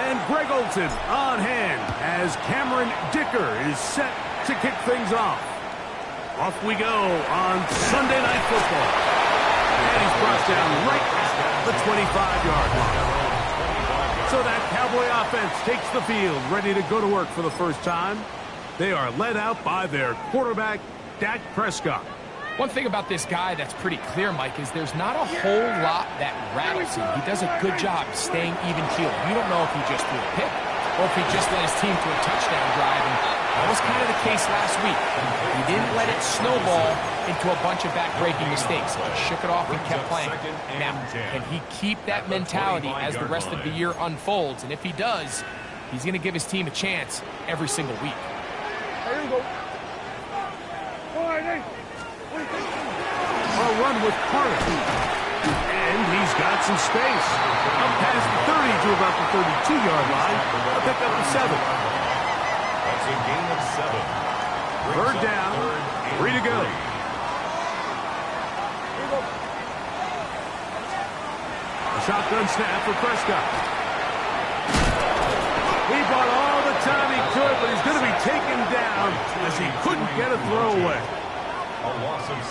And Greg Olson on hand as Cameron Dicker is set to kick things off. Off we go on Sunday Night Football. And he's brought down right at the 25-yard line. So that Cowboy offense takes the field, ready to go to work for the first time. They are led out by their quarterback, Dak Prescott. One thing about this guy that's pretty clear, Mike, is there's not a whole lot that rattles him. He does a good job staying even-keeled. You don't know if he just threw a pick or if he just led his team to a touchdown drive. And that was kind of the case last week. He didn't let it snowball into a bunch of back-breaking mistakes. He just shook it off and kept playing. Now, can he keep that mentality as the rest of the year unfolds? And if he does, he's going to give his team a chance every single week. There you go. A run with Carter. And he's got some space. Up past the 30 to about the 32-yard line. A pick up of 7. That's a gain of 7. Third down. 3 to go. A shotgun snap for Prescott. He bought all the time he could, but he's going to be taken down as he couldn't get a throw away.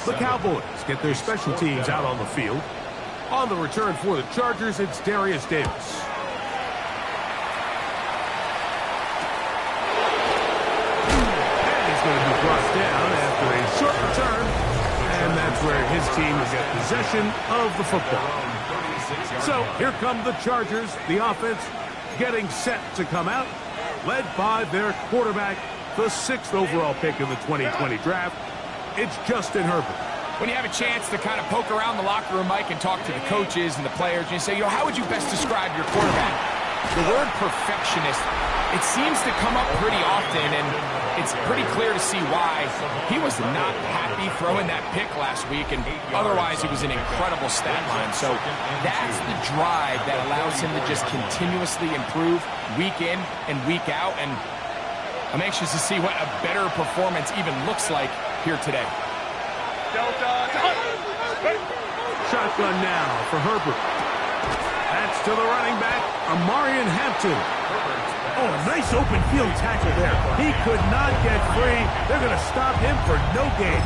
The Cowboys get their special teams out on the field. On the return for the Chargers, it's Darius Davis. And he's going to be brought down after a short return. And that's where his team will get possession of the football. So here come the Chargers, the offense getting set to come out, led by their quarterback, the 6th overall pick in the 2020 draft. It's Justin Herbert. When you have a chance to kind of poke around the locker room, Mike, and talk to the coaches and the players, and you say, how would you best describe your quarterback? The word perfectionist, it seems to come up pretty often, and it's pretty clear to see why. He was not happy throwing that pick last week, and otherwise it was an incredible stat line. So that's the drive that allows him to just continuously improve week in and week out, and I'm anxious to see what a better performance even looks like here today. Shotgun now for Herbert. That's to the running back, Amarian Hampton. Oh, a nice open field tackle there. He could not get free. They're going to stop him for no gain.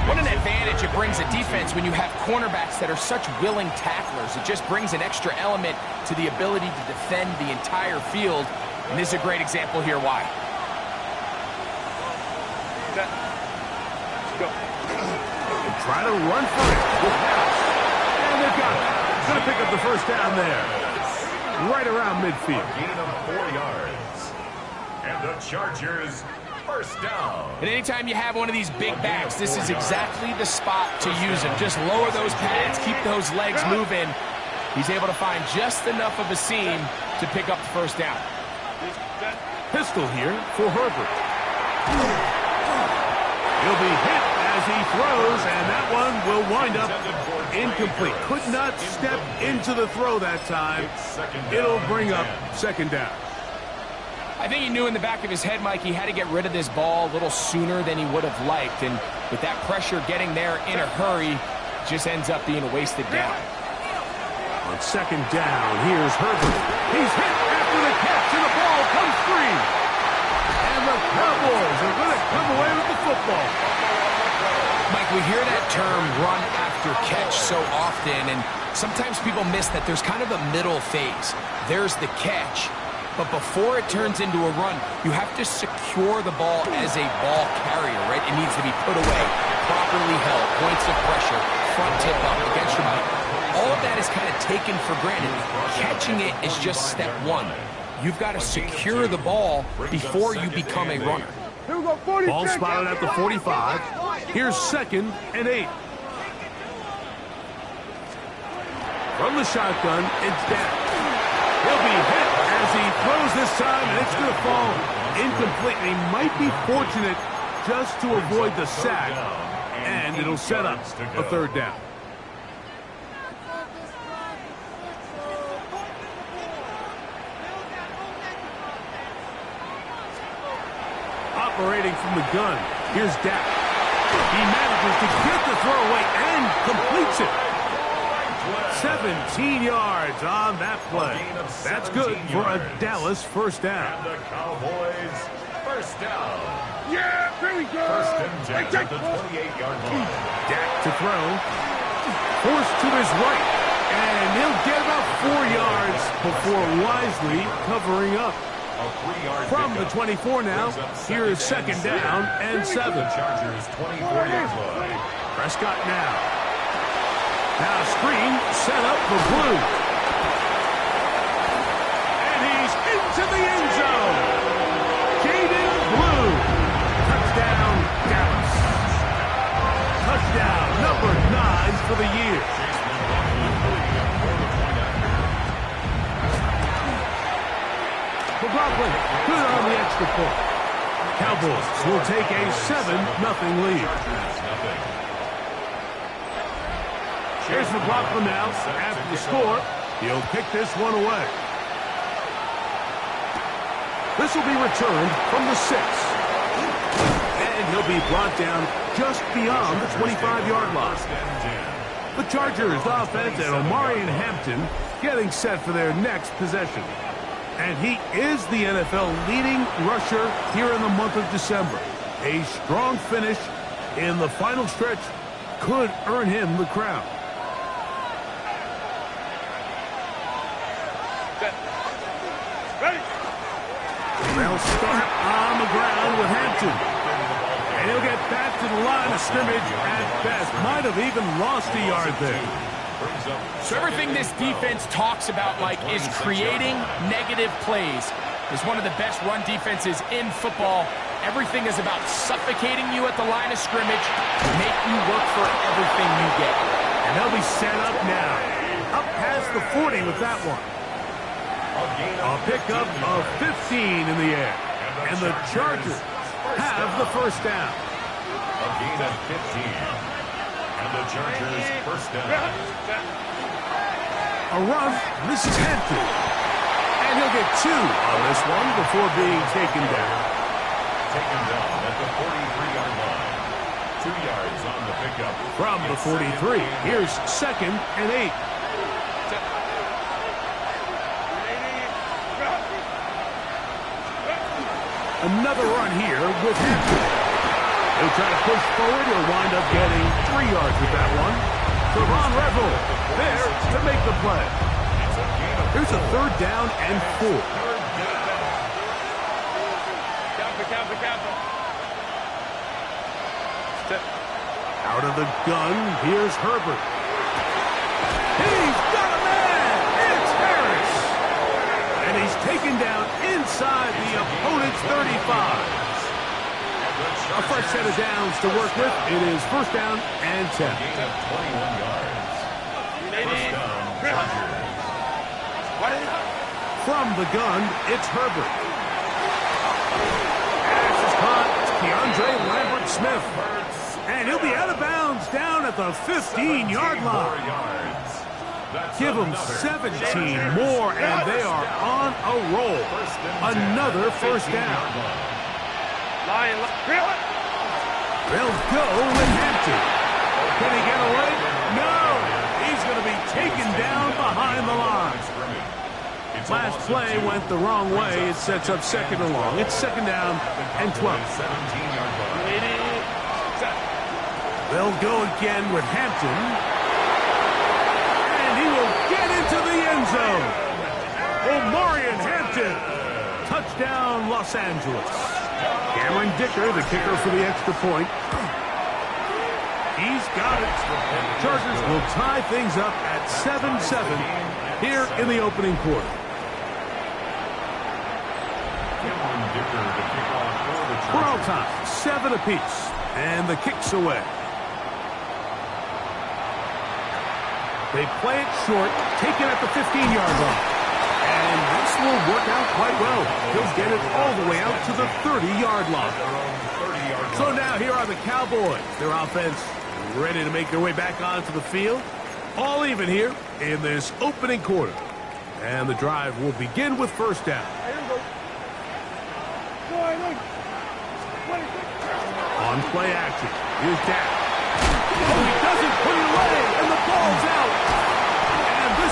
What an advantage it brings a defense when you have cornerbacks that are such willing tacklers. It just brings an extra element to the ability to defend the entire field. And this is a great example here why. Go. Try to run for it with Harris. And they've got it. Going to pick up the first down there. Right around midfield. A gain of 4 yards. And the Chargers first down. And anytime you have one of these big backs, this is exactly the spot to use him. Just lower those pads, keep those legs moving. He's able to find just enough of a seam to pick up the first down. Pistol here for Herbert. He'll be hit as he throws, and that one will wind up incomplete. Could not step into the throw that time. It'll bring up second down. I think he knew in the back of his head, Mike, he had to get rid of this ball a little sooner than he would have liked. And with that pressure getting there in a hurry, just ends up being a wasted down. On second down, here's Herbert. He's hit after the catch, and the ball comes free. And the Cowboys are going to come away with the football. Mike, we hear that term run after catch so often, and sometimes people miss that there's kind of a middle phase. There's the catch, but before it turns into a run, you have to secure the ball as a ball carrier, right? It needs to be put away, properly held, points of pressure, front tip up against your body. All of that is kind of taken for granted. Catching it is just step one. You've got to secure the ball before you become a runner. Ball spotted at the 45. Here's 2nd and 8. From the shotgun, it's down. He'll be hit as he throws this time, and it's going to fall incomplete. He might be fortunate just to avoid the sack, and it'll set up a third down. Operating from the gun, here's Dak. He manages to get the throw away and completes it. 17 yards on that play. That's good for a Dallas first down. And the Cowboys first down. Yeah, there we go. First and 10 at the 28-yard line. Dak to throw. Forced to his right. And he'll get about 4 yards before wisely covering up. A 3-yard From the pickup. 24 now, here is second down and 7. The Chargers 24-yard line. Prescott now. Now screen set up for Blue. And he's into the end zone. Jaden Blue. Touchdown, Dallas. Touchdown number 9 for the year. McLaughlin, good on the extra point. Cowboys will take a 7-0 lead. Here's McLaughlin now. After the score, he'll kick this one away. This will be returned from the 6. And he'll be brought down just beyond the 25-yard line. The Chargers offense and Omarion Hampton getting set for their next possession. And he is the NFL leading rusher here in the month of December. A strong finish in the final stretch could earn him the crown. They'll start on the ground with Hampton. And he'll get back to the line of scrimmage at best. Might have even lost a yard there. So everything this defense talks about, Mike, is creating negative plays. It's one of the best run defenses in football. Everything is about suffocating you at the line of scrimmage, make you work for everything you get. And they'll be set up now. Up past the 40 with that one. A pickup of 15 in the air. And the Chargers have the first down. A gain of 15. And the Chargers first down. A run. This is Hampton. And he'll get 2 on this one before being taken down. Taken down at the 43-yard line. 2 yards on the pickup. From the 43, here's second and 8. Another run here with Hampton. He'll try to push forward. He'll wind up getting 3 yards with that one. Savon Revel there to make the play. Here's a third down and 4. Out of the gun, here's Herbert. He's got a man! It's Harris! And he's taken down inside the opponent's 35. A fresh set of downs to work with. It is first down and 10. Gain of 21 yards. First down, Chargers. From the gun, it's Herbert. Pass is caught. It's Keandre Lambert-Smith. And he'll be out of bounds down at the 15-yard line. Give them 17 more, and they are on a roll. Another first down. They'll go with Hampton. Can he get away? No. He's going to be taken down behind the line. Last play went the wrong way. It sets up second and long. It's second down and 12. They'll go again with Hampton. And he will get into the end zone. Omarion Hampton. Touchdown, Los Angeles. Cameron Dicker, the kicker for the extra point. He's got it. The Chargers will tie things up at 7-7 here in the opening quarter. We're all tied, 7 apiece. And the kick's away. They play it short, taken at the 15-yard line. And this will work out quite well. He'll get it all the way out to the 30-yard line. So now here are the Cowboys. Their offense ready to make their way back onto the field. All even here in this opening quarter. And the drive will begin with first down. On play action. Here's Dak. Oh, he doesn't put it away, and the ball's out.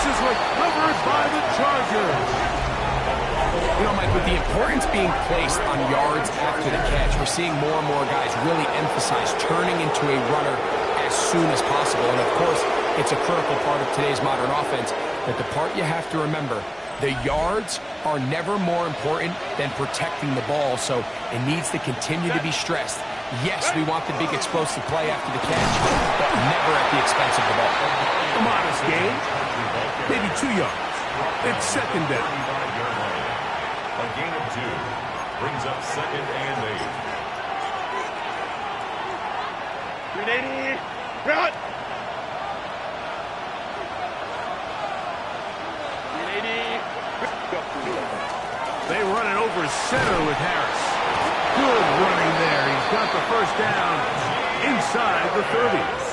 This is recovered by the Chargers. You know, Mike, with the importance being placed on yards after the catch, we're seeing more and more guys really emphasize turning into a runner as soon as possible. And, of course, it's a critical part of today's modern offense. But the part you have to remember, the yards are never more important than protecting the ball, so it needs to continue to be stressed. Yes, we want the big explosive play after the catch, but never at the expense of the ball. A modest gain, maybe 2 yards. It's second down. A gain of 2 brings up 2nd and 8. 380, run! 380, They run it over center with Harris. Good running there. He's got the first down inside the 30.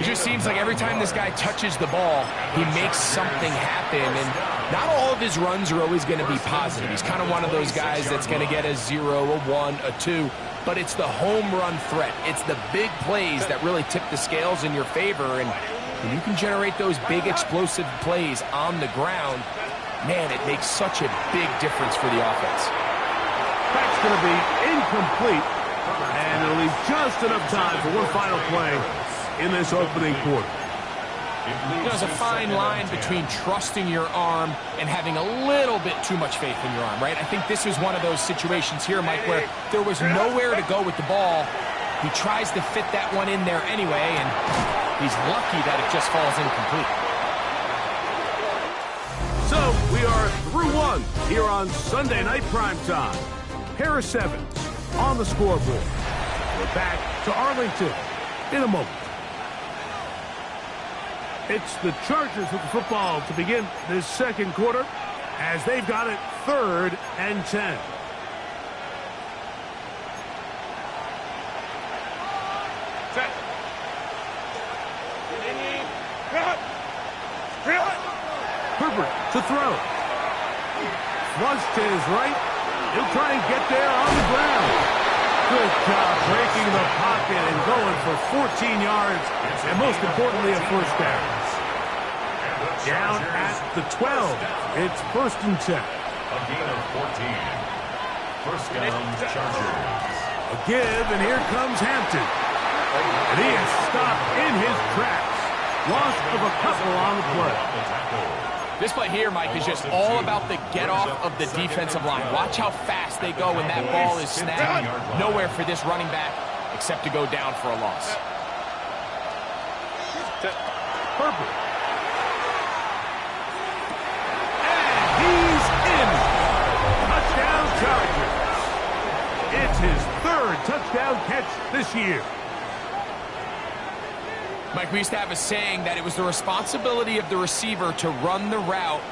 It just seems like every time this guy touches the ball, he makes something happen, and not all of his runs are always going to be positive. He's kind of one of those guys that's going to get a 0, a 1, a 2, but it's the home run threat. It's the big plays that really tip the scales in your favor, and when you can generate those big explosive plays on the ground, man, it makes such a big difference for the offense. That's going to be incomplete, and it'll leave just enough time for one final play in this opening quarter. There's a fine line between trusting your arm and having a little bit too much faith in your arm, right? I think this is one of those situations here, Mike, where there was nowhere to go with the ball. He tries to fit that one in there anyway, and he's lucky that it just falls incomplete. So we are through one here on Sunday Night Primetime. Harris Evans on the scoreboard. We're back to Arlington in a moment. It's the Chargers with the football to begin this second quarter as they've got it 3rd and 10. set. 380, run! Herbert to throw. Flush to his right. He'll try and get there on the ground. Good job breaking the pocket and going for 14 yards, and most importantly, a first down. Down at the 12. It's 1st and 10. A gain of 14. First down, Chargers. A give, and here comes Hampton. And he is stopped in his tracks. Loss of a couple on the play. This play here, Mike, is just all about the get-off of the defensive line. Watch how fast they go when that ball is snapped. Nowhere for this running back except to go down for a loss. Herbert. And he's in. Touchdown, Chargers. It's his 3rd touchdown catch this year. Mike, we used to have a saying that it was the responsibility of the receiver to run the route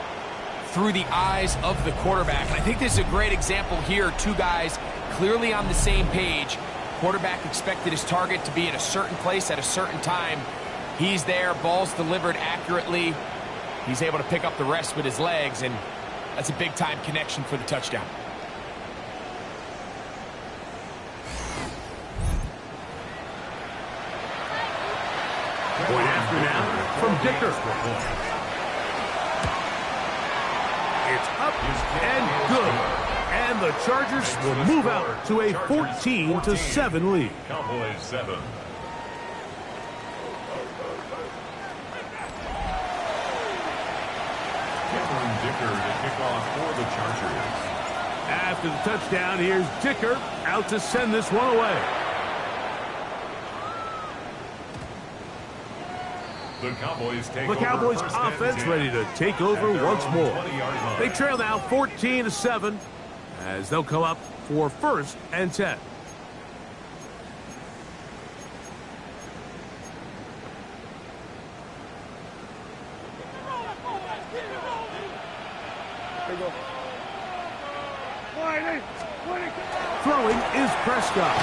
through the eyes of the quarterback. And I think this is a great example here. 2 guys clearly on the same page. Quarterback expected his target to be at a certain place at a certain time. He's there, ball's delivered accurately. He's able to pick up the rest with his legs, and that's a big-time connection for the touchdown. Point after now from Dicker. It's up and good. And the Chargers will move out to a 14-7 lead. Cowboys 7. Dicker to kick off for the Chargers. After the touchdown, here's Dicker out to send this one away. The Cowboys take The Cowboys over first offense and 10. ready to take over once more. 20-yard line. They trail now 14-7 as they'll come up for 1st and 10. Throwing is Prescott.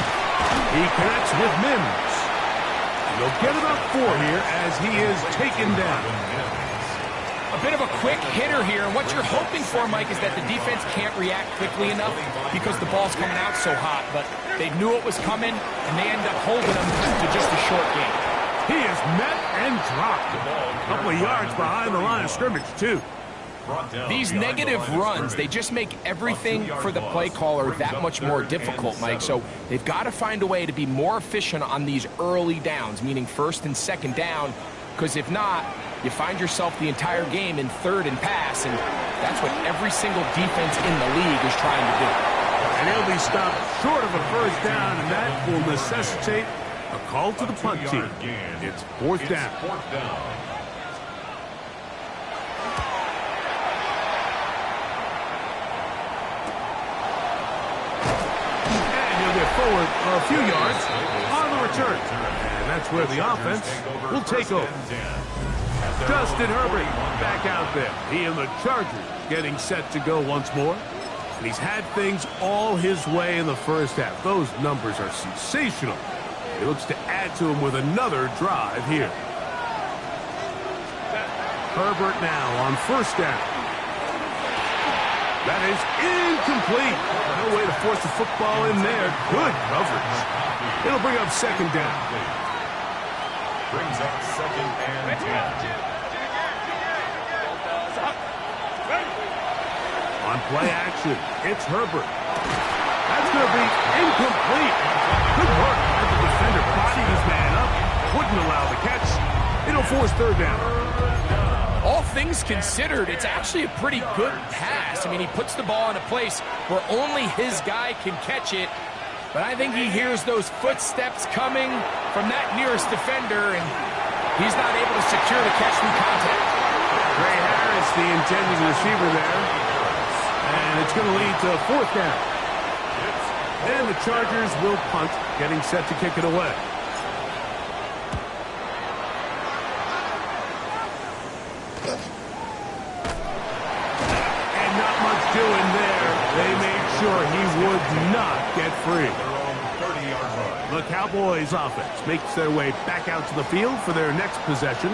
He connects with Mims. He'll get about 4 here as he is taken down. A bit of a quick hitter here, and what you're hoping for, Mike, is that the defense can't react quickly enough because the ball's coming out so hot, but they knew it was coming, and they end up holding them to just a short game. He is met and dropped. A couple of yards behind the line of scrimmage, too. These negative runs, they just make everything for the play caller that much more difficult, Mike. So they've got to find a way to be more efficient on these early downs, meaning first and second down, because if not, you find yourself the entire game in third and pass, and that's what every single defense in the league is trying to do. And he'll be stopped short of a first down, and that will necessitate a call to the punt team. It's fourth down. Forward a few yards on the return. And that's where the offense will take over. Justin Herbert back out there. He and the Chargers getting set to go once more. And he's had things all his way in the first half. Those numbers are sensational. He looks to add to them with another drive here. Herbert now on first down. That is incomplete. No way to force the football in there. Good coverage. It'll bring up second down. Brings up second and 10. On play action, it's Herbert. That's going to be incomplete. Good work. The defender bodied his man up. Wouldn't allow the catch. It'll force third down. All things considered, it's actually a pretty good pass. I mean, he puts the ball in a place where only his guy can catch it. But I think he hears those footsteps coming from that nearest defender, and he's not able to secure the catch through contact. Ray Harris, the intended receiver there. And it's going to lead to fourth down. And the Chargers will punt, getting set to kick it away. Doing there, they made sure he would not get free. The Cowboys offense makes their way back out to the field for their next possession.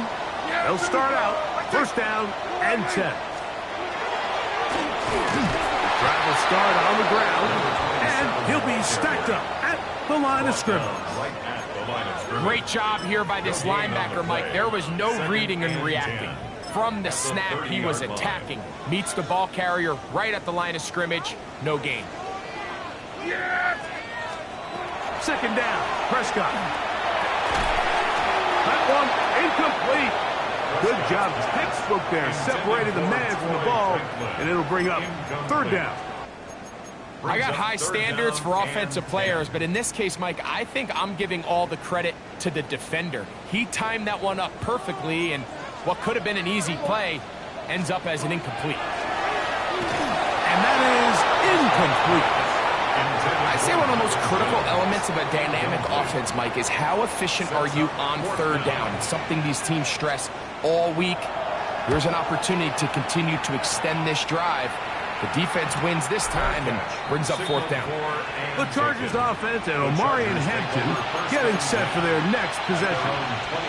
They'll start out first down and 10. Drive will start on the ground, and he'll be stacked up at the line of scrimmage. Great job here by this linebacker, Mike. There was no reading and reacting. From the snap, he was attacking. Meets the ball carrier right at the line of scrimmage. No gain. Second down, Prescott. That one incomplete. Good job, textbook there. Separated the man from the ball, and it'll bring up third down. I got high standards for offensive players, but in this case, Mike, I think I'm giving all the credit to the defender. He timed that one up perfectly, and what could have been an easy play ends up as an incomplete. And that is incomplete. I'd say one of the most critical elements of a dynamic offense, Mike, is how efficient are you on third down? It's something these teams stress all week. Here's an opportunity to continue to extend this drive. The defense wins this time and brings up fourth down. The Chargers offense and Omarion Hampton getting set for their next possession.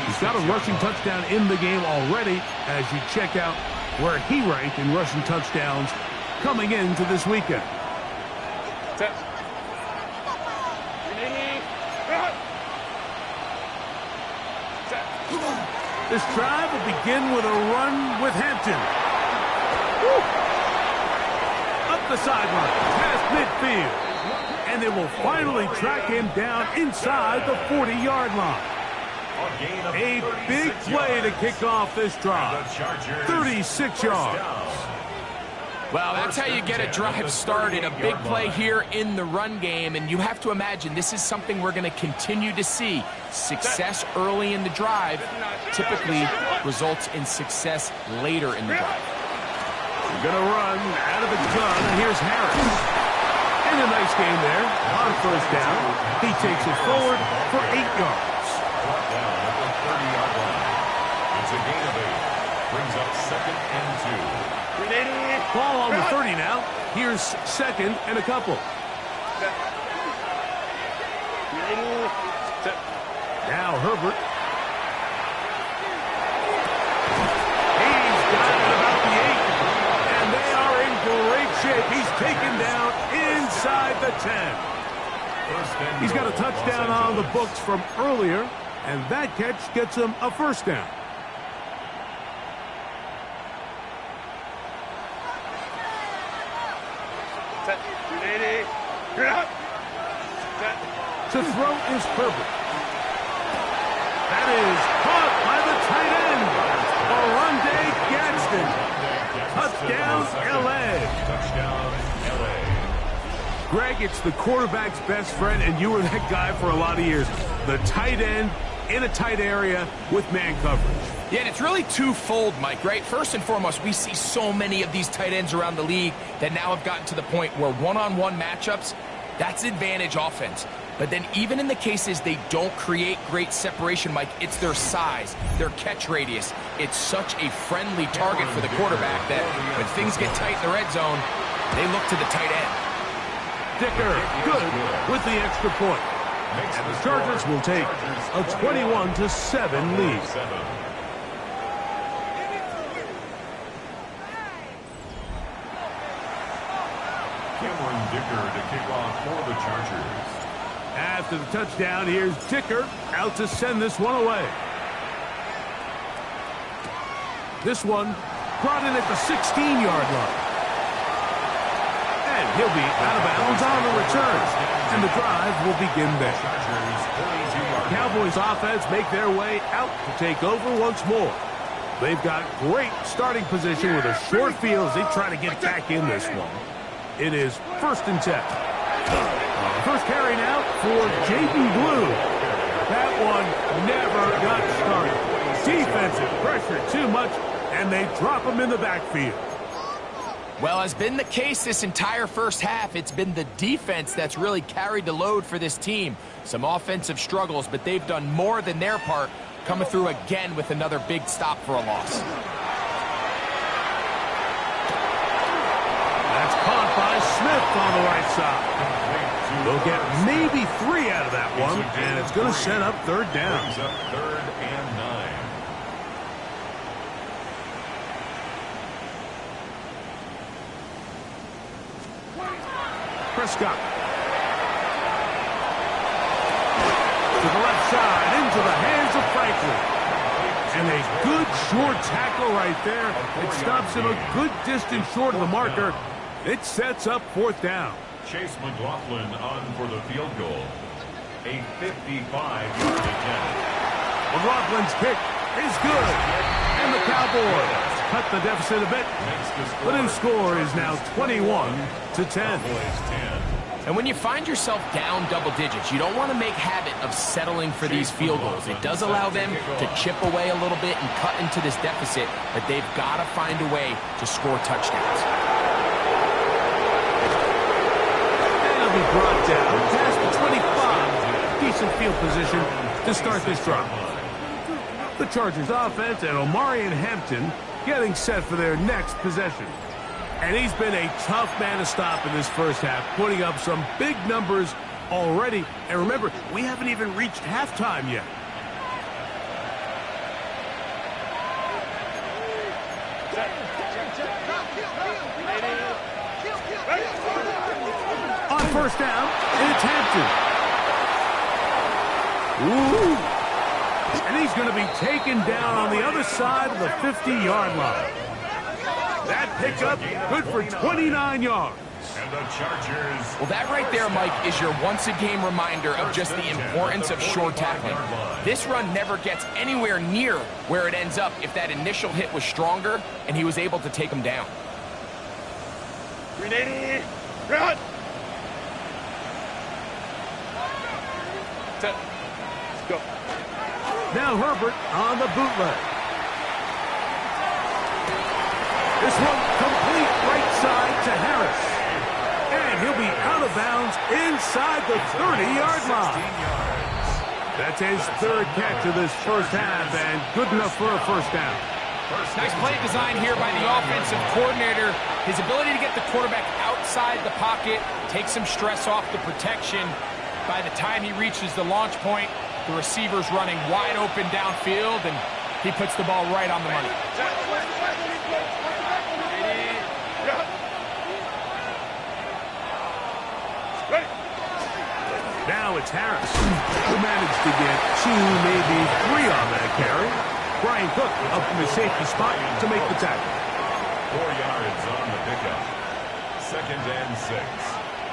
He's got a rushing touchdown in the game already as you check out where he ranked in rushing touchdowns coming into this weekend. This drive will begin with a run with Hampton. Woo! The sideline, past midfield, and they will finally track him down inside the 40-yard line. A big play to kick off this drive, 36 yards. Well, that's how you get a drive started, a big play here in the run game, and you have to imagine this is something we're going to continue to see. Success early in the drive typically results in success later in the drive. Going to run out of the gun, and here's Harris. And a nice game there on first down. He takes it forward for 8 yards. Down at the 30-yard line. It's a gain of 8. Brings up second and 2. Ball on the 30 now. Here's second and a couple. Now Herbert. He's got it about the 8. And they are in great shape. He's taken down inside the 10. He's got a touchdown on the books from earlier, And that catch gets him a first down. Set. 380. You're out. Set. To throw is Herbert. That is caught by the tight end, Oronde Gadsden. Touchdown, LA. Touchdown, LA. Greg, it's the quarterback's best friend, and you were that guy for a lot of years. The tight end in a tight area with man coverage. Yeah, and it's really twofold, Mike, right? First and foremost, we see so many of these tight ends around the league that now have gotten to the point where one-on-one matchups, that's advantage offense. But then even in the cases they don't create great separation, Mike, it's their size, their catch radius. It's such a friendly target for the quarterback that when things get tight in the red zone, they look to the tight end. Dicker, good with the extra point. And the Chargers will take a 21-7 lead. Cameron Dicker to kick off for the Chargers. After the touchdown, here's Dicker out to send this one away. This one brought in at the 16-yard line. And he'll be out of bounds on the return. And the drive will begin there. Cowboys offense make their way out to take over once more. They've got great starting position with a short field as they try to get back in this one. It is 1st and 10. First carry now for Jaden Blue. That one never got started. Defensive pressure too much, and they drop him in the backfield. Well, as been the case this entire first half, it's been the defense that's really carried the load for this team. Some offensive struggles, but they've done more than their part, coming through again with another big stop for a loss. That's caught by Smith on the right side. They'll get maybe 3 out of that one, and it's going to set up 3rd down. Brings up 3rd and 9. Prescott. To the left side, into the hands of Franklin. And a good short tackle right there. It stops him a good distance short of the marker. It sets up 4th down. Chase McLaughlin on for the field goal. A 55-yard attempt. McLaughlin's kick is good. And the Cowboys cut the deficit a bit. The new score is now 21-10. And when you find yourself down double digits, you don't want to make habit of settling for these field goals. It does allow them to chip away a little bit and cut into this deficit, but they've got to find a way to score touchdowns. They'll be brought down past the 25. Decent field position to start this drive. The Chargers offense and Omarion Hampton getting set for their next possession. And he's been a tough man to stop in this first half, putting up some big numbers already. And remember, we haven't even reached halftime yet. On 1st down, it's Hampton. Ooh. And he's going to be taken down on the other side of the 50-yard line. That pickup good for 29 yards. And the Chargers. Well, that right there, Mike, is your once-a-game reminder of just the importance of short tackling. This run never gets anywhere near where it ends up if that initial hit was stronger and he was able to take him down. 380. Run. Set. Let's go. Now Herbert on the bootleg. This one complete right side to Harris. And he'll be out of bounds inside the 30-yard line. That's his 3rd catch of this first half and good enough for a 1st down. Nice play design here by the offensive coordinator. His ability to get the quarterback outside the pocket, take some stress off the protection. By the time he reaches the launch point, the receiver's running wide open downfield, and he puts the ball right on the money. Now Now it's Harris, who managed to get 2, maybe 3 on that carry. Brian Cook up in the safety spot to make the tackle. 4 yards on the pickup. 2nd and 6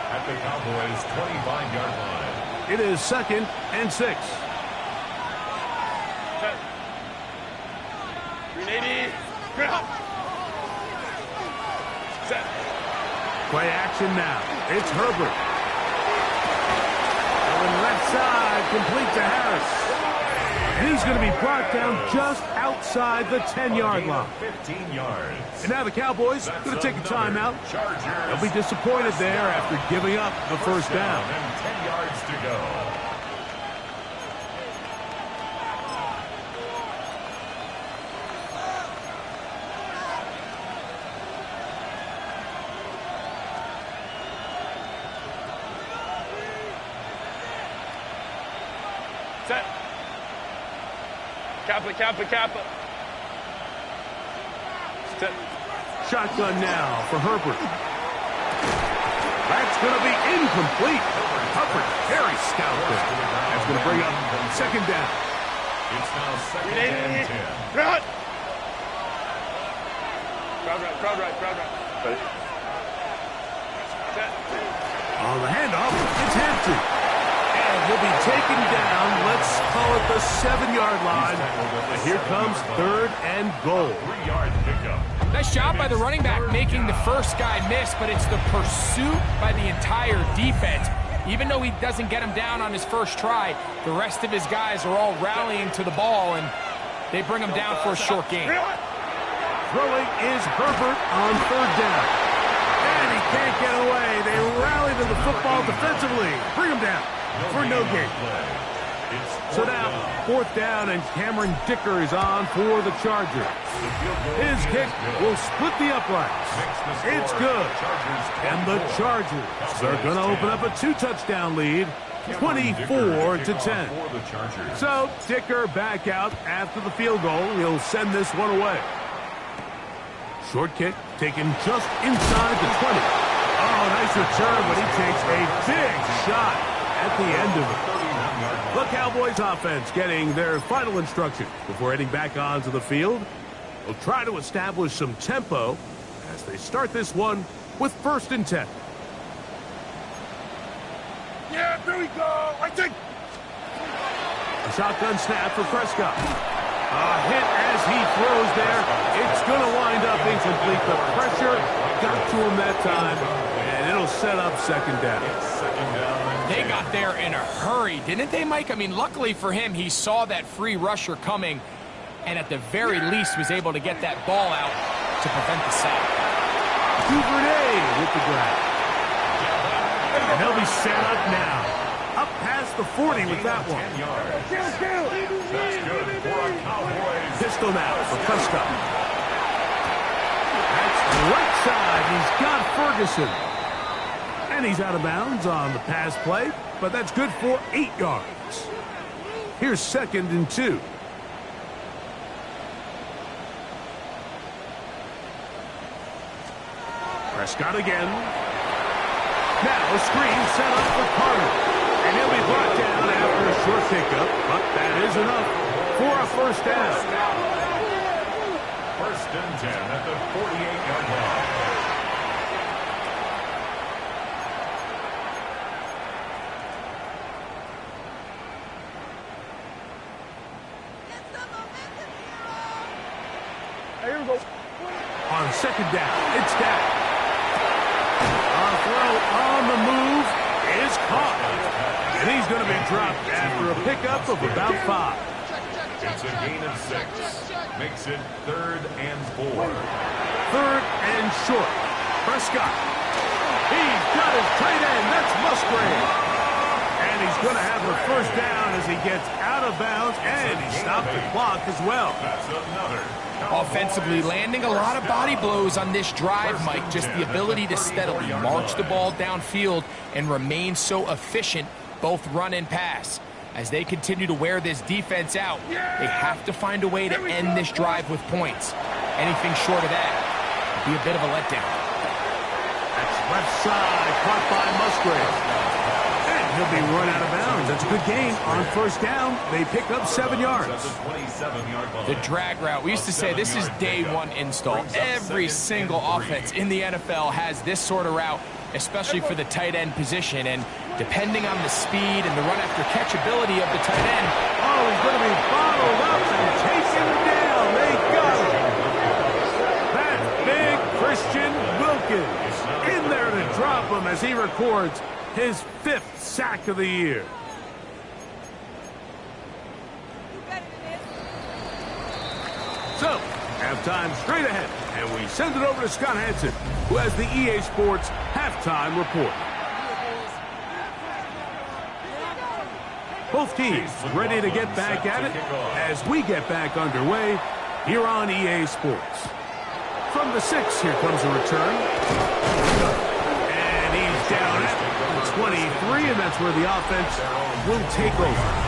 at the Cowboys' 25-yard line. It is 2nd and 6. Set. 380. Ground. Set. Play action now. It's Herbert. Going left side, complete to Harris. And he's going to be brought down just outside the 10-yard line. 15 yards. And now the Cowboys going to take a timeout. They'll be disappointed there after giving up the first down. And 10 yards to go. Set. Kappa. Set. Shotgun now for Herbert. That's going to be incomplete. Hubbard, very stout there. That's going to bring up 2nd down. It's now 2nd and 10. Ground. Crowd right. Ready. Set. On the handoff, it's Hampton. And he'll be taken down, let's call it the 7-yard line. And here comes 3rd and goal. 3-yard pickup. Nice job by the running back making the first guy miss, but it's the pursuit by the entire defense. Even though he doesn't get him down on his first try, the rest of his guys are all rallying to the ball, and they bring him down for a short gain. Throwing is Herbert on 3rd down. And he can't get away. They rally to the football defensively. Bring him down for no gain. So now, 4th down, and Cameron Dicker is on for the Chargers. His kick will split the uprights. It's good. And the Chargers are going to open up a 2-touchdown lead, 24-10. So, Dicker back out after the field goal. He'll send this one away. Short kick taken just inside the 20. Oh, nice return, but he takes a big shot at the end of it. The Cowboys offense getting their final instruction before heading back onto the field. They'll try to establish some tempo as they start this one with 1st and 10. Yeah, there we go. I think. A shotgun snap for Prescott. A hit as he throws there. It's going to wind up incomplete. The pressure got to him that time, and it'll set up 2nd down. They got there in a hurry, didn't they, Mike? I mean, luckily for him, he saw that free rusher coming, and at the very least was able to get that ball out to prevent the sack. Duvernay with the grab. And they'll be set up now. Up past the 40 with that one. That's good for a Cowboys. Pistol now for Prescott. That's right side. He's got Ferguson. And he's out of bounds on the pass play, but that's good for 8 yards. Here's 2nd and 2. Prescott again. Now a screen set up for Carter. And he'll be brought down after a short pickup, but that is enough for a 1st down. 1st and 10 at the 48-yard line. Here we go. On 2nd down, it's down. A throw on the move is caught. And he's going to be dropped after a pickup of about 5. It's a gain of 6. Makes it 3rd and 4. 3rd and short. Prescott. He's got his tight end. That's Musgrave. And he's going to have the 1st down as he gets out of bounds, and he stopped the clock as well. That's another. Offensively, landing a lot of body blows on this drive, Mike. Just the ability to steadily march the ball downfield and remain so efficient, both run and pass. As they continue to wear this defense out, they have to find a way to end this drive with points. Anything short of that would be a bit of a letdown. That's left side, caught by Musgrave. And He'll be run out of bounds. That's a good gain. On first down, they pick up 7 yards. The drag route. We used to say this is day one install. Every single offense in the NFL has this sort of route, especially for the tight end position. And depending on the speed and the run after catch ability of the tight end. Oh, he's going to be bottled up and taken down. They got him. That's big Christian Wilkins in there to drop him as he records his 5th sack of the year. So, halftime straight ahead, and we send it over to Scott Hansen, who has the EA Sports halftime report. Both teams ready to get back at it as we get back underway here on EA Sports. From the 6, here comes a return. And he's down at 23, and that's where the offense will take over.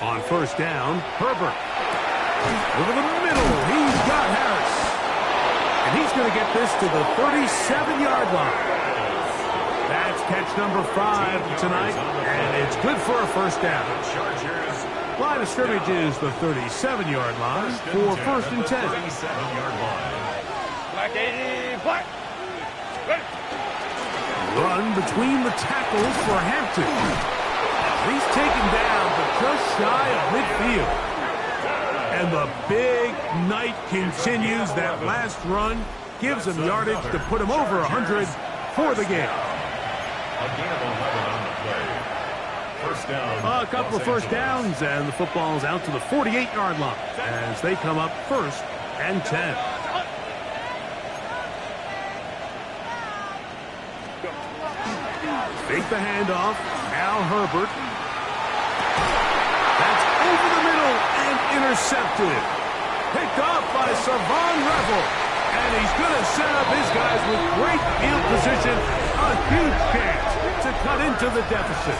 On first down, Herbert. Over the middle, he's got Harris. And he's going to get this to the 37-yard line. That's catch number 5 tonight, and it's good for a first down. Line of scrimmage is the 37-yard line for first and 10. Black 80, black. Run between the tackles for Hampton. He's taken down, but just shy of midfield. And the big night continues. That last run gives him yardage to put him over 100 for the game. A gain of 11 on the play. First down. A couple of first downs, and the football's out to the 48-yard line as they come up first and 10. Fake the handoff. Now Herbert. That's over the middle and intercepted. Picked off by Savon Revel. And he's going to set up his guys with great field position. A huge chance to cut into the deficit.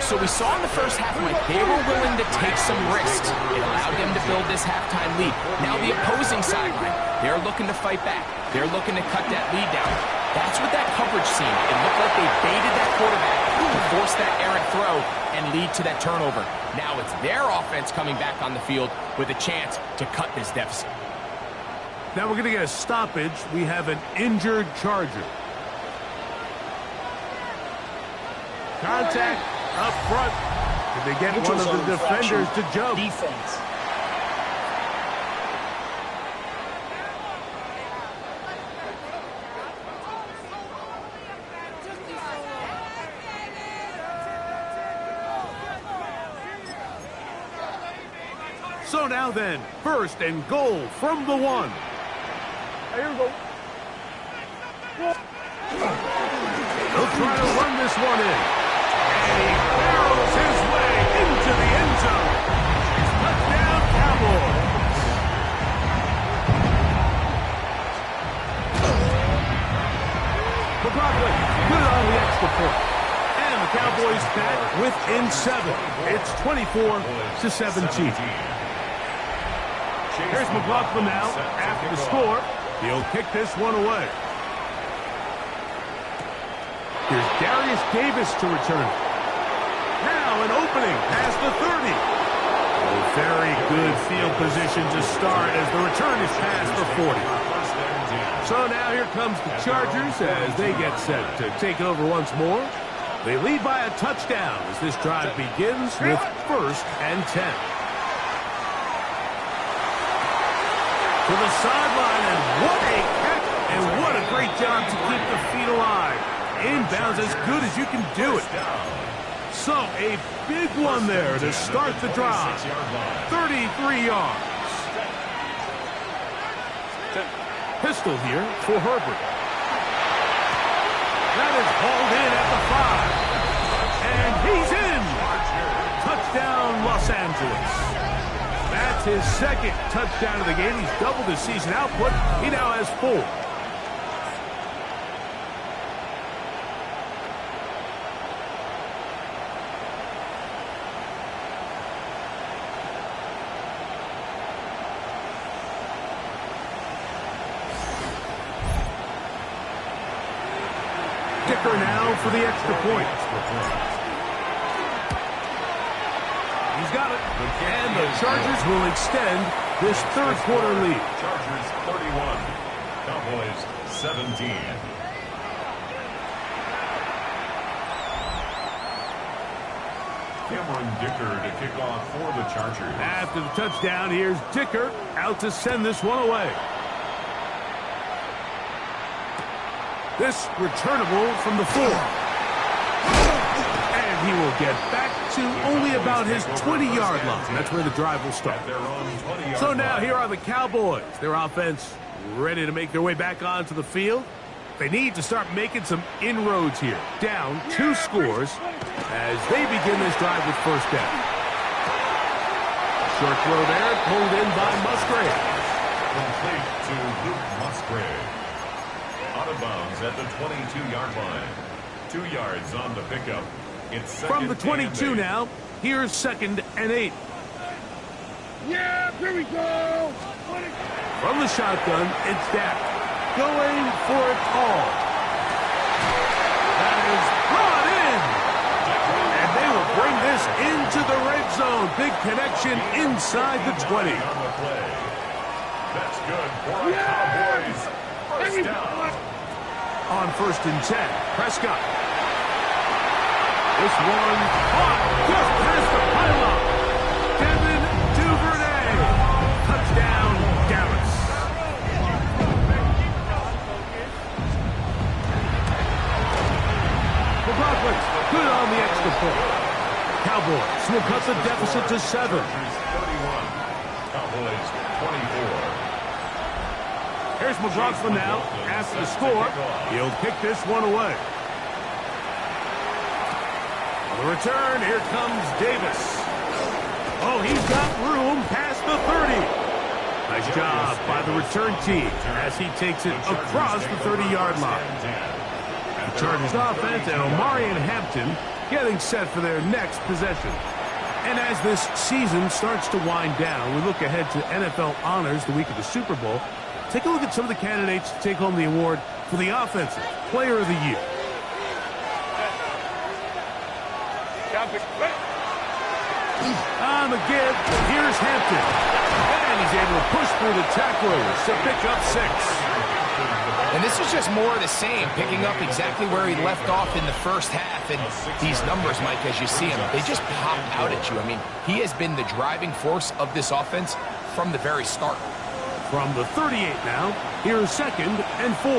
So we saw in the first half, Mike, they were willing to take some risks. It allowed them to build this halftime lead. Now the opposing sideline, they're looking to fight back. They're looking to cut that lead down. That's what that coverage seemed. It looked like they baited that quarterback to force that errant throw and lead to that turnover. Now it's their offense coming back on the field with a chance to cut this deficit. Now we're going to get a stoppage. We have an injured Charger. Contact up front. Did they get one of the defenders to jump? Defense. So now then, first and goal from the 1. Here we go. He'll try to run this one in. And he barrels his way into the end zone. Touchdown, Cowboys. McLaughlin, good on the extra point. And the Cowboys back within 7. It's 24-17. Here's McLaughlin now after the score. He'll kick this one away. Here's Darius Davis to return. Now an opening past the 30. A very good field position to start as the return is past the 40. So now here comes the Chargers as they get set to take over once more. They lead by a touchdown as this drive begins with first and 10. To the sideline, and what a catch, and what a great job to keep the feet alive. Inbounds as good as you can do it. So, a big one there to start the drive. 33 yards. Pistol here for Herbert. That is hauled in at the 5. And he's in. Touchdown, Los Angeles. That's his second touchdown of the game. He's doubled his season output. He now has 4. Dicker now for the extra point. He's got it. And the Chargers will extend this third quarter lead. Chargers 31, Cowboys 17. Cameron Dicker to kick off for the Chargers. After the touchdown, here's Dicker out to send this one away. This returnable from the 4. And he will get back to only about his 20-yard line. That's where the drive will start. So now here are the Cowboys. Their offense ready to make their way back onto the field. They need to start making some inroads here. Down 2 scores as they begin this drive with first down. Short throw there, pulled in by Musgrave. Complete to Luke Musgrave. Out of bounds at the 22-yard line. 2 yards on the pickup. It's from the 22 now. Here's 2nd and 8. Yeah, here we go. From the shotgun, it's Dak going for it all. That is brought in. And they will bring this into the red zone. Big connection inside the 20. That's good for the Cowboys. First down. On 1st and 10, Prescott. This one caught just past the pylon. Devin Duvernay. Touchdown, Dallas. The Broncos good on the extra point. Cowboys will cut the deficit to 7. 31. Cowboys 24. Here's McLaughlin now. After the score, he'll kick this one away. On the return, here comes Davis. Oh, he's got room past the 30. Nice job by the return team as he takes it across the 30-yard line. The Chargers offense and Omari and Hampton getting set for their next possession. And as this season starts to wind down, we look ahead to NFL honors the week of the Super Bowl. Take a look at some of the candidates to take home the award for the Offensive Player of the Year. On the give, here's Hampton. And he's able to push through the tacklers to pick up 6. And this is just more of the same, picking up exactly where he left off in the first half. And these numbers, Mike, as you see them, they just pop out at you. I mean, he has been the driving force of this offense from the very start. From the 38 now, here's 2nd and 4.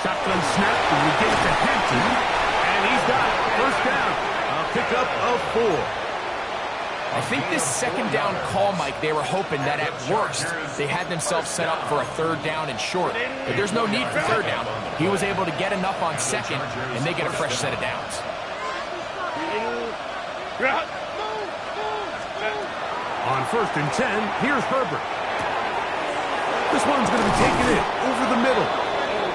Shotgun snap, and we get it to Hampton, and he's got it. First down, a pickup of 4. I think this 2nd down call, Mike, they were hoping that at worst they had themselves set up for a 3rd down and short. But there's no need for 3rd down. He was able to get enough on 2nd, and they get a fresh set of downs. On 1st and 10, here's Herbert. This one's going to be taken in over the middle.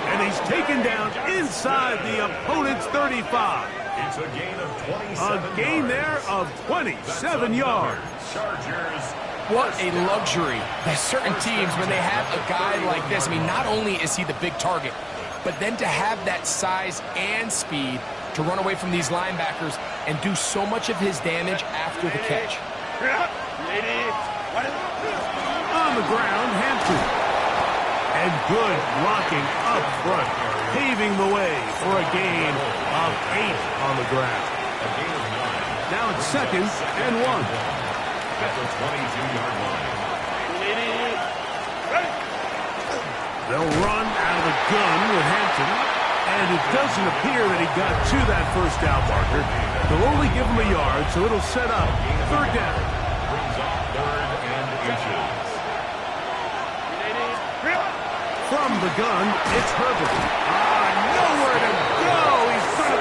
And he's taken down inside the opponent's 35. It's a gain of 27 A gain there of 27 yards. Chargers. What a luxury that certain teams, when they have a guy like this, I mean, not only is he the big target, but then to have that size and speed to run away from these linebackers and do so much of his damage after the catch. On the ground, Hampton. And good blocking up front, paving the way for a gain of 8 on the ground. A gain of 9. Now it's 2nd and 1. At the 22-yard line. They'll run out of the gun with Hampton, and it doesn't appear that he got to that first down marker. They'll only give him a yard, so it'll set up 3rd down. Brings up 3rd and inches. From the gun, it's Herbert. Nowhere to go. He's going to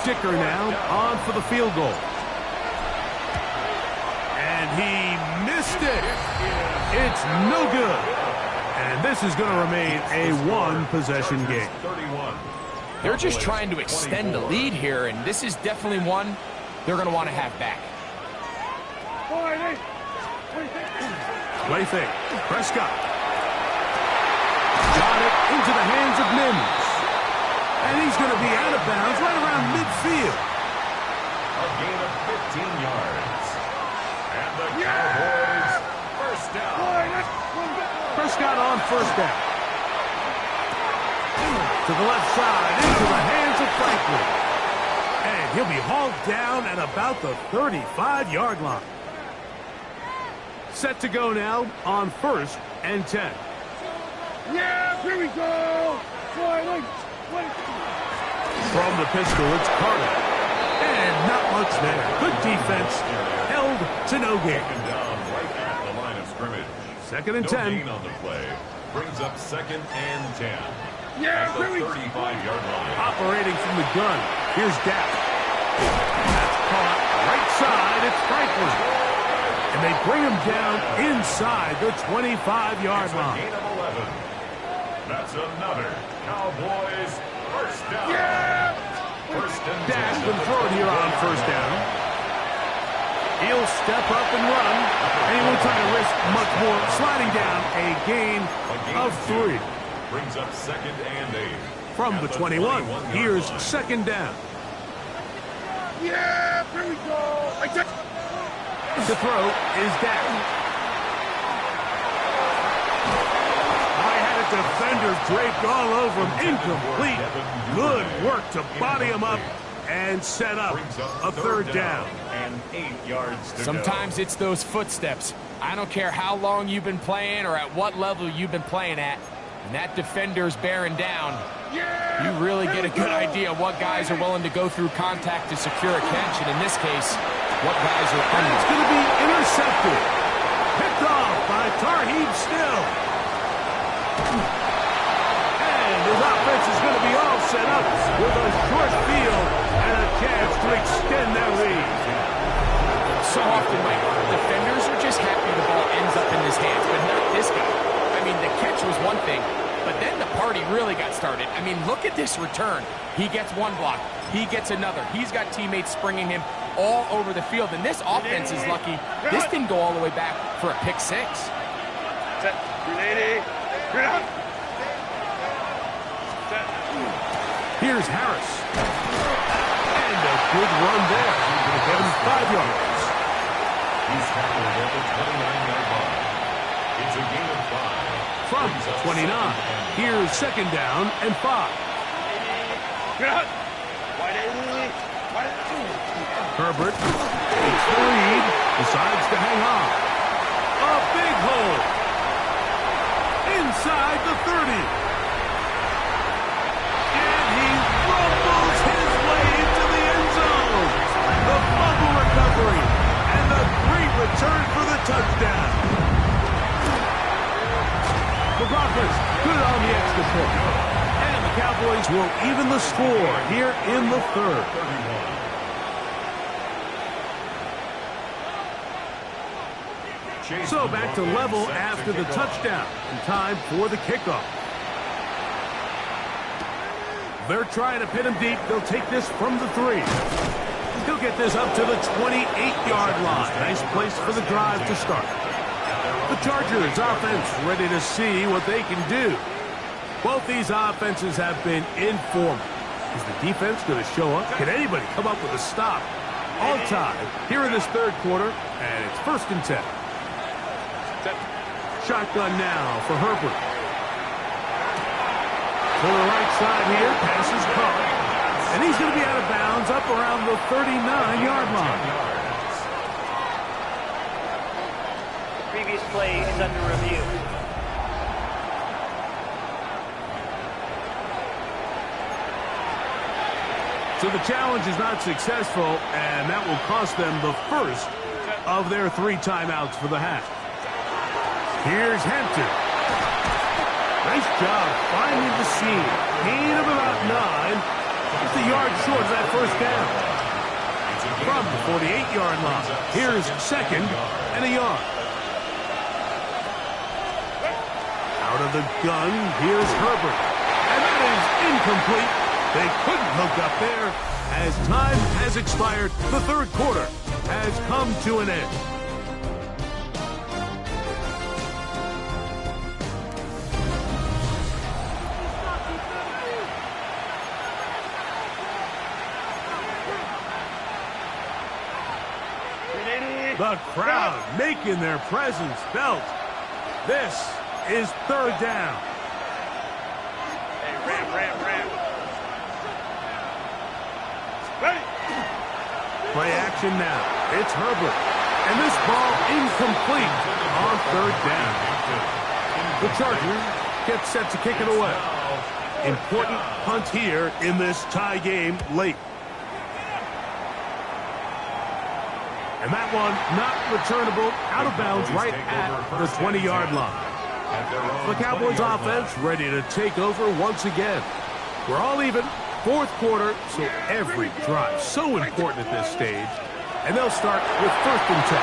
Dicker now on for the field goal. And he missed it. It's no good. And this is going to remain a one-possession game. They're just trying to extend the lead here, and this is definitely one they're going to want to have back. Play fake. Prescott. Got it into the hands of Mims. And he's going to be out of bounds right around midfield. A gain of 15 yards. And the Cowboys first down. Prescott on first down. To the left side, into the hands of Franklin. And he'll be hauled down at about the 35-yard line. Set to go now on 1st and 10. Yeah, here we go. From the pistol, it's Carter. And not much there. Good defense. Held to no gain. Down right at the line of scrimmage. 2nd and 10. No gain on the play. Brings up 2nd and 10. Yeah, at the 35-yard line. Operating from the gun. Here's Dak. That's caught right side. It's Franklin. And they bring him down inside the 25-yard line. Gain of 11. That's another Cowboys first down. Yeah! First and Dak 10. can throw it here on first down. He'll step up and run. And he won't try to risk much more. Sliding down a gain of 3. Brings up 2nd and 8. From the 21, here's line. 2nd down. Yeah, here we go. The throw is Dak. I had a defender draped all over him. Incomplete. Good work to body him up and set up a 3rd down. And 8 yards to Sometimes it's those footsteps. I don't care how long you've been playing or at what level you've been playing at. And that defender's bearing down. You really get a good idea of what guys are willing to go through contact to secure a catch. And in this case, what guys are And under. it's going to be intercepted. Picked off by Tarheeb Still. And his offense is going to be all set up with a short field and a chance to extend their lead. So often, Mike, defenders are just happy the ball ends up in his hands, but not this guy. I mean, the catch was one thing, but then the party really got started. I mean, look at this return. He gets one block. He gets another. He's got teammates springing him all over the field, and this offense is lucky. This didn't go all the way back for a pick 6. Set. Grenade. Grenade. Set. Here's Harris. And a good run there. He's going to get him 5 yards. He's tackled at the 29-yard line. It's a gain of 5. From 29, here's 2nd down and 5. Herbert takes the lead, decides to hang on. A big hole. Inside the 30. And he rumbles his way into the end zone. The fumble recovery and the great return for the touchdown. McLaughlin's good on the extra point. And the Cowboys will even the score here in the 3rd. So back to level after the touchdown. And time for the kickoff. They're trying to pin him deep. They'll take this from the 3. He'll get this up to the 28-yard line. Nice place for the drive to start. The Chargers offense ready to see what they can do. Both these offenses have been informal. Is the defense going to show up? Can anybody come up with a stop? All tied here in this 3rd quarter, and it's 1st and 10. Shotgun now for Herbert. To the right side here, pass is caught. And he's going to be out of bounds up around the 39-yard line. Previous play is under review. So the challenge is not successful, and that will cost them the first of their 3 timeouts for the half. Here's Hampton. Nice job finding the seam. Gain of about 9. Just a yard short of that first down. From the 48-yard line, here's second and a yard. Out of the gun, here's Herbert. And that is incomplete. They couldn't hook up there. As time has expired, the third quarter has come to an end. The crowd making their presence felt. This is third down. Hey, ram. Ready. Play action now. It's Herbert. And this ball incomplete on third down. The Chargers get set to kick it away. Important punt here in this tie game late. And that one not returnable, out of bounds right at the 20-yard line. The Cowboys offense ready to take over once again. We're all even, fourth quarter, so every drive so important at this stage. And they'll start with first and 10.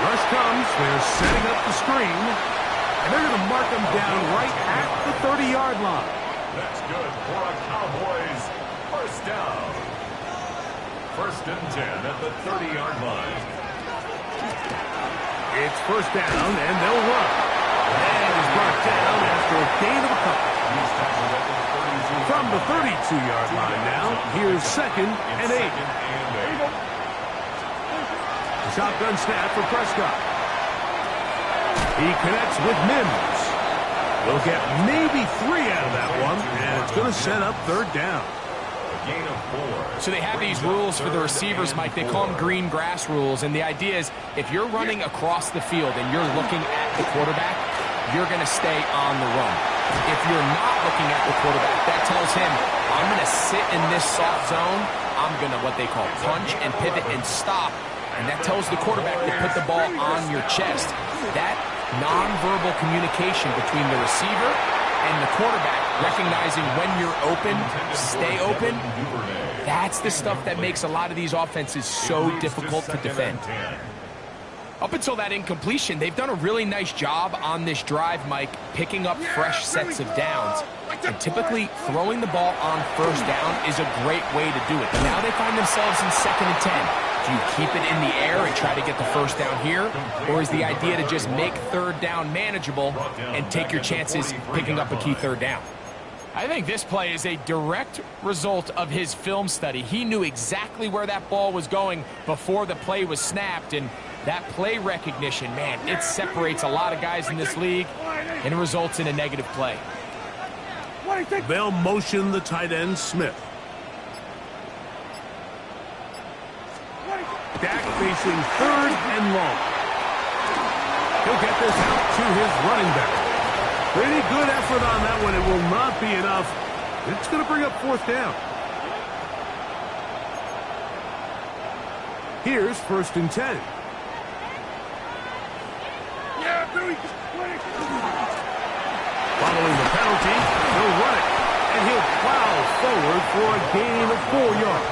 Rush comes, they're setting up the screen, and they're going to mark them down right at the 30-yard line. That's good for a Cowboys first down. First and 10 at the 30-yard line. It's first down, and they'll run. And he's brought down after a gain of a couple. From the 32-yard line now, here's second and 8. The shotgun snap for Prescott. He connects with Mims. They'll get maybe 3 out of that one, and it's going to set up third down. So they have these rules for the receivers, Mike. They call them green grass rules, and the idea is if you're running across the field and you're looking at the quarterback, you're going to stay on the run. If you're not looking at the quarterback, that tells him, I'm going to sit in this soft zone. I'm going to what they call punch and pivot and stop, and that tells the quarterback to put the ball on your chest. That nonverbal communication between the receiver and the quarterback, recognizing when you're open, stay open, that's the stuff that makes a lot of these offenses so difficult to defend. Up until that incompletion, they've done a really nice job on this drive, Mike, picking up fresh sets of downs. And typically, throwing the ball on first down is a great way to do it. But now they find themselves in second and 10. Do you keep it in the air and try to get the first down here? Or is the idea to just make third down manageable and take your chances picking up a key third down? I think this play is a direct result of his film study. He knew exactly where that ball was going before the play was snapped, and that play recognition, man, it separates a lot of guys in this league and it results in a negative play. They'll motion the tight end, Smith. Dak facing third and long. He'll get this out to his running back. Pretty good effort on that one. It will not be enough. It's going to bring up fourth down. Here's first and 10. Yeah, Billy. Following the penalty, he'll run it. And he'll plow forward for a gain of 4 yards.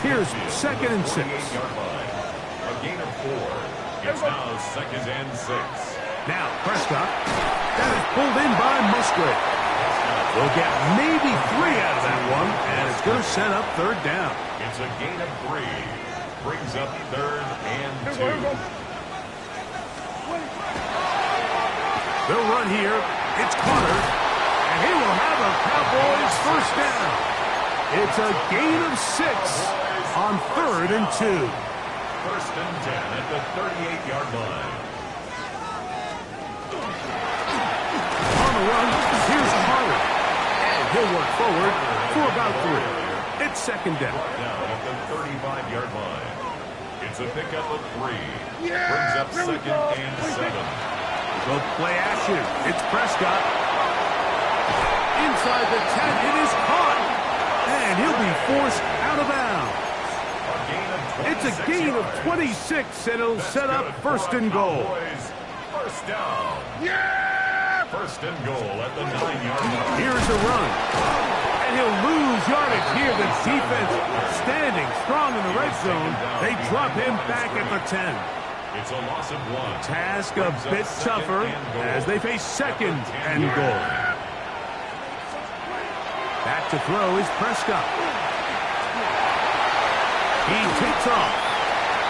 Here's second and 6. A gain of 4. It's now second and 6. Now Prescott. That is pulled in by Musgrave. They'll get maybe 3 out of that one, and it's going to set up third down. It's a gain of 3. Brings up third and 2. They'll run here. It's Carter, and he will have a Cowboys first down. It's a gain of 6 on third and 2. First and 10 at the 38-yard line. On the run, here's Carter, and he'll work forward for about 3. It's second down. Down at the 35-yard line. It's a pickup of 3. Brings up second and 7. So play action. It's Prescott. Inside the 10, it is caught. And he'll be forced out of bounds. It's a gain of 26, and it'll set up first and goal. First down. Yeah! First and goal at the 9-yard line. Here's a run. And he'll lose yardage here. The defense standing strong in the red zone. They drop him back at the 10. It's a loss of 1. Task a bit tougher as they face second and goal. Back to throw is Prescott. He takes off.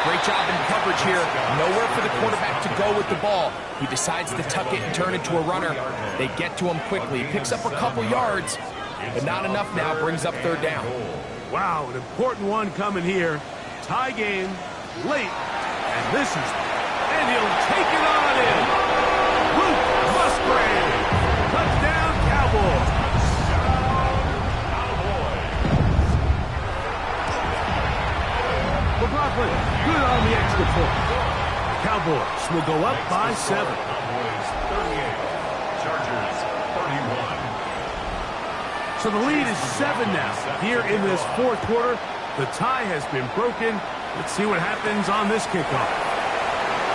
Great job in coverage here. Nowhere for the quarterback to go with the ball. He decides to tuck it and turn it to a runner. They get to him quickly. Picks up a couple yards, but not enough now. Brings up third down. Wow, an important one coming here. Tie game, late, and this is... And he'll take it on in. Luke Musgrave. Touchdown, Cowboys. McLaughlin, good on the extra point. Cowboys will go up by 7. Cowboys 38. Chargers 31. So the lead is 7 now. Here in this fourth quarter, the tie has been broken. Let's see what happens on this kickoff.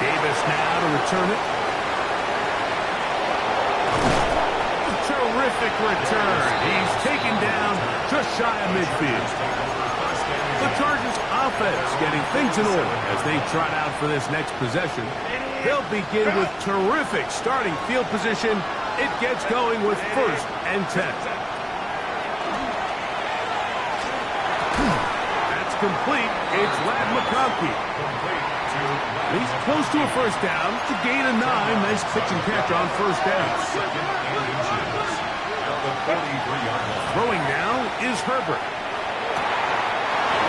Davis now to return it. Terrific return. He's taken down just shy of midfield. The Chargers offense getting things in order as they trot out for this next possession. They'll begin with terrific starting field position. It gets going with first and 10. That's complete. It's Lad McConkey. He's close to a first down. To gain a 9. Nice pitch and catch on first down. Throwing now is Herbert.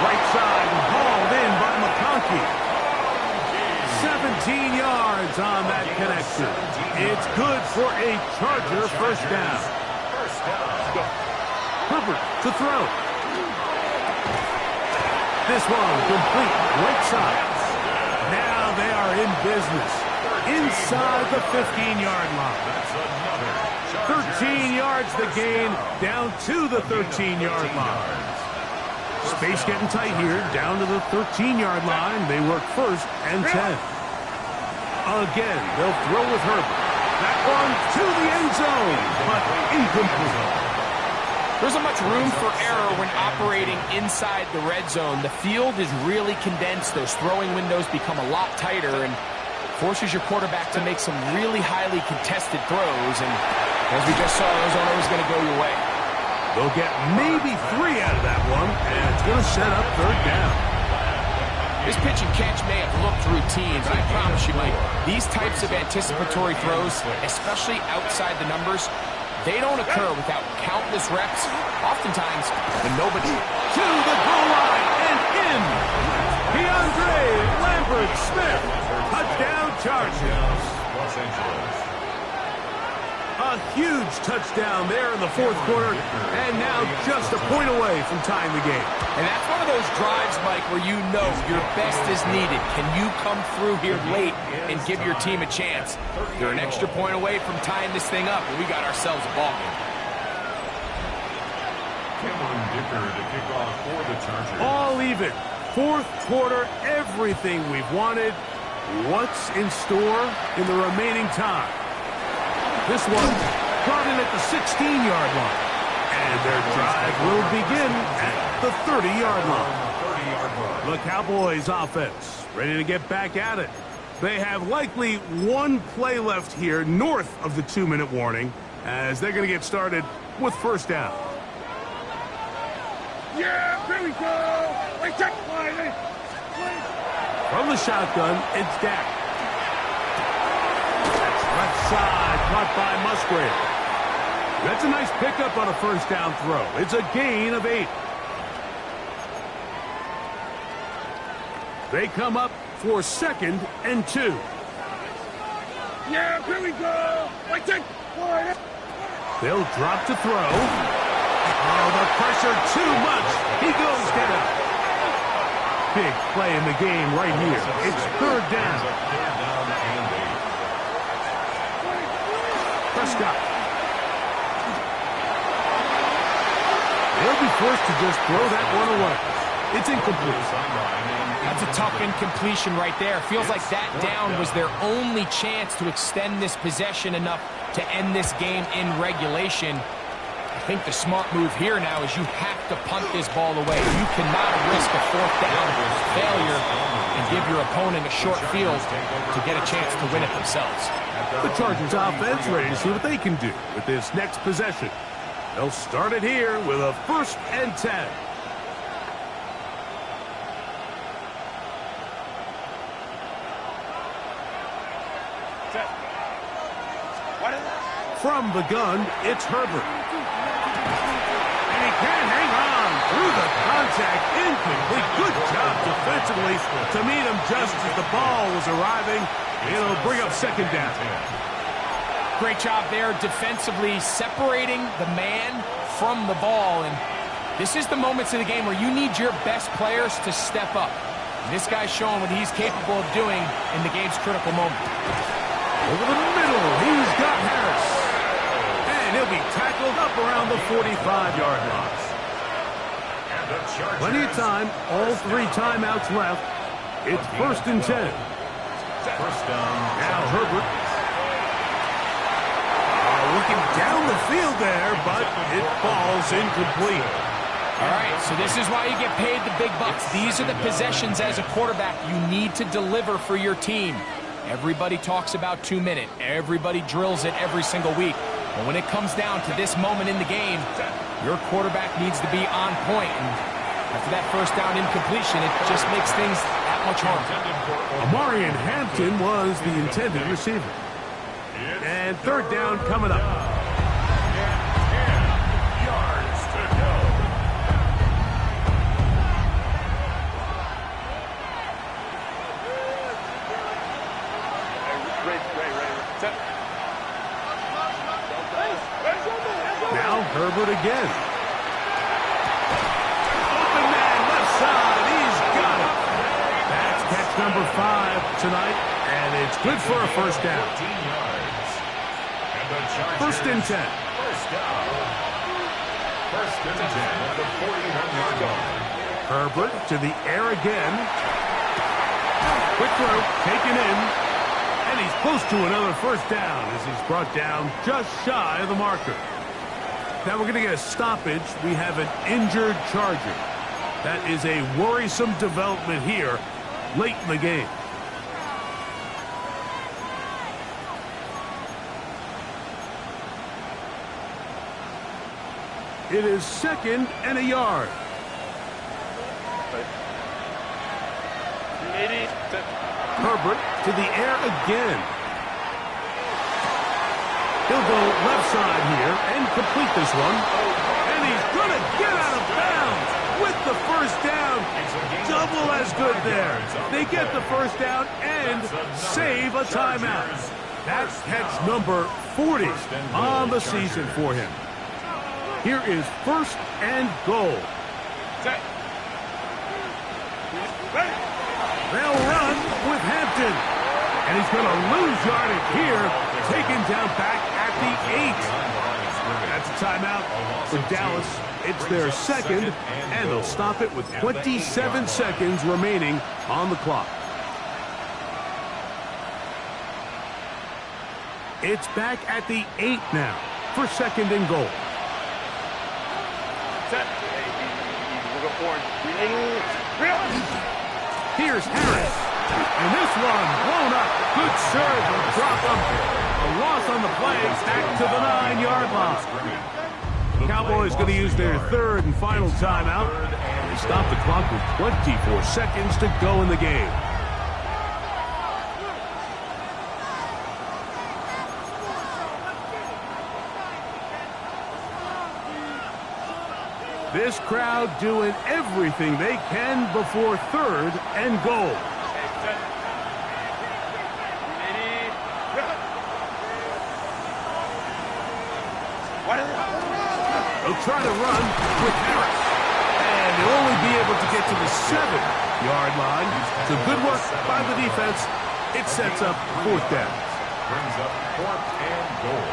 Right side hauled in by McConkey. 17 yards on that connection. It's good for a Charger first down. Herbert to throw. This one complete. Right side. Now they are in business. Inside the 15-yard line. 13 yards the gain. Down to the 13-yard line. Space getting tight here, down to the 13-yard line. They work first and 10. Again, they'll throw with Herbert. That one to the end zone, but incomplete. There isn't much room for error when operating inside the red zone. The field is really condensed. Those throwing windows become a lot tighter and forces your quarterback to make some really highly contested throws. And as we just saw, those aren't always going to go your way. They'll get maybe 3 out of that one, and it's going to set up third down. This pitch and catch may have looked routine, but I promise you, Mike, these types of anticipatory throws, especially outside the numbers, they don't occur without countless reps, oftentimes when nobody... To the goal line and in! DeAndre Lambert-Smith, touchdown Chargers. Los Angeles. A huge touchdown there in the fourth quarter, and now just a point away from tying the game. And that's one of those drives, Mike, where you know your best is needed. Can you come through here late and give your team a chance? They're an extra point away from tying this thing up, and we got ourselves a ball game. Cameron Dicker to kick off for the Chargers. All even. Fourth quarter, everything we've wanted. What's in store in the remaining time? This one got in at the 16-yard line. And their drive will begin at the 30-yard line. The Cowboys offense ready to get back at it. They have likely one play left here north of the 2-minute warning as they're going to get started with first down. Yeah, here we go. Wait, check. From the shotgun, it's Dak. Left side, caught by Musgrave. That's a nice pickup on a first down throw. It's a gain of 8. They come up for second and 2. Yeah, here we go. Wait, check. They'll drop to throw. Oh, the pressure too much. He goes down. Big play in the game right here. It's third down. Prescott. They'll be forced to just throw that one away. It's incomplete. That's a tough incompletion right there. Feels like that down was their only chance to extend this possession enough to end this game in regulation. I think the smart move here now is you have to punt this ball away. You cannot risk a fourth down failure and give your opponent a short field to get a chance to win it themselves. The Chargers offense ready to see what they can do with this next possession. They'll start it here with a 1st and 10. From the gun, it's Herbert. And he can't hang on through the contact. Incomplete. Good job defensively to meet him just as the ball was arriving. It'll bring up 2nd down. Great job there defensively, separating the man from the ball. And this is the moments of the game where you need your best players to step up. And this guy's showing what he's capable of doing in the game's critical moment. Over the middle, he's got Harris. And he'll be tackled up around the 45-yard line. Plenty of time, all 3 timeouts left. It's 1st and 10. First down. Now Herbert. Looking down the field there, but it falls incomplete. All right, so this is why you get paid the big bucks. These are the possessions as a quarterback you need to deliver for your team. Everybody talks about 2-minute. Everybody drills it every single week. But when it comes down to this moment in the game, your quarterback needs to be on point. And after that 1st down incompletion, it just makes things that much harder. Amarian Hampton was the intended receiver. And 3rd down coming up. 10 yards to go. Now Herbert again. Open man, left side. He's got it. That's catch number 5 tonight, and it's good for a 1st down. 14 yards. And the Chargers. 1st and 10. First down. 1st and 10 at the 41-yard line. Herbert to the air again. Quick throw, taken in. And he's close to another 1st down as he's brought down just shy of the marker. Now we're going to get a stoppage. We have an injured Charger. That is a worrisome development here late in the game. It is 2nd and a yard. Herbert to the air again. He'll go left side here and complete this one. And he's going to get out of bounds with the 1st down. Double as good there. They get the 1st down and save a timeout. That's catch number 40 on the season for him. Here is 1st and goal. They'll run with Hampton. And he's going to lose yardage here. Taken down back at the 8. That's a timeout for Dallas. It's their 2nd, and they'll stop it with 27 seconds remaining on the clock. It's back at the 8 now for 2nd and goal. Here's Harris. And this one blown up. Good serve will drop him. A loss on the play back to the 9-yard line. The Cowboys going to use their 3rd and final timeout. They stop the clock with 24 seconds to go in the game. This crowd doing everything they can before 3rd and goal. They'll try to run with Harris. And they'll only be able to get to the 7-yard line. So good work by the defense. It sets up 4th down. Brings up 4th and goal.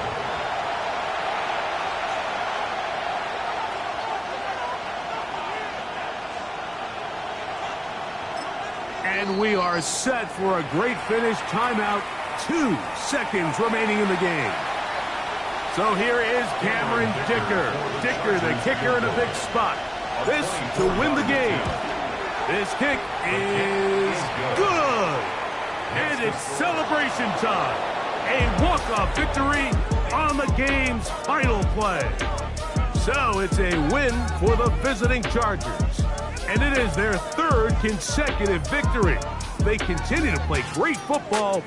And we are set for a great finish. Timeout, 2 seconds remaining in the game. So here is Cameron Dicker. Dicker, the kicker in a big spot. This to win the game. This kick is good. And it's celebration time. A walk-off victory on the game's final play. So it's a win for the visiting Chargers. And it is their 3rd consecutive victory. They continue to play great football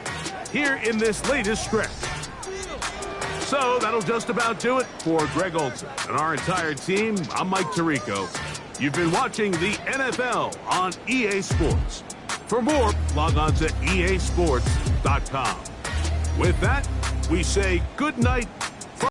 here in this latest stretch. So that'll just about do it for Greg Olson and our entire team. I'm Mike Tirico. You've been watching the NFL on EA Sports. For more, log on to easports.com. With that, we say good night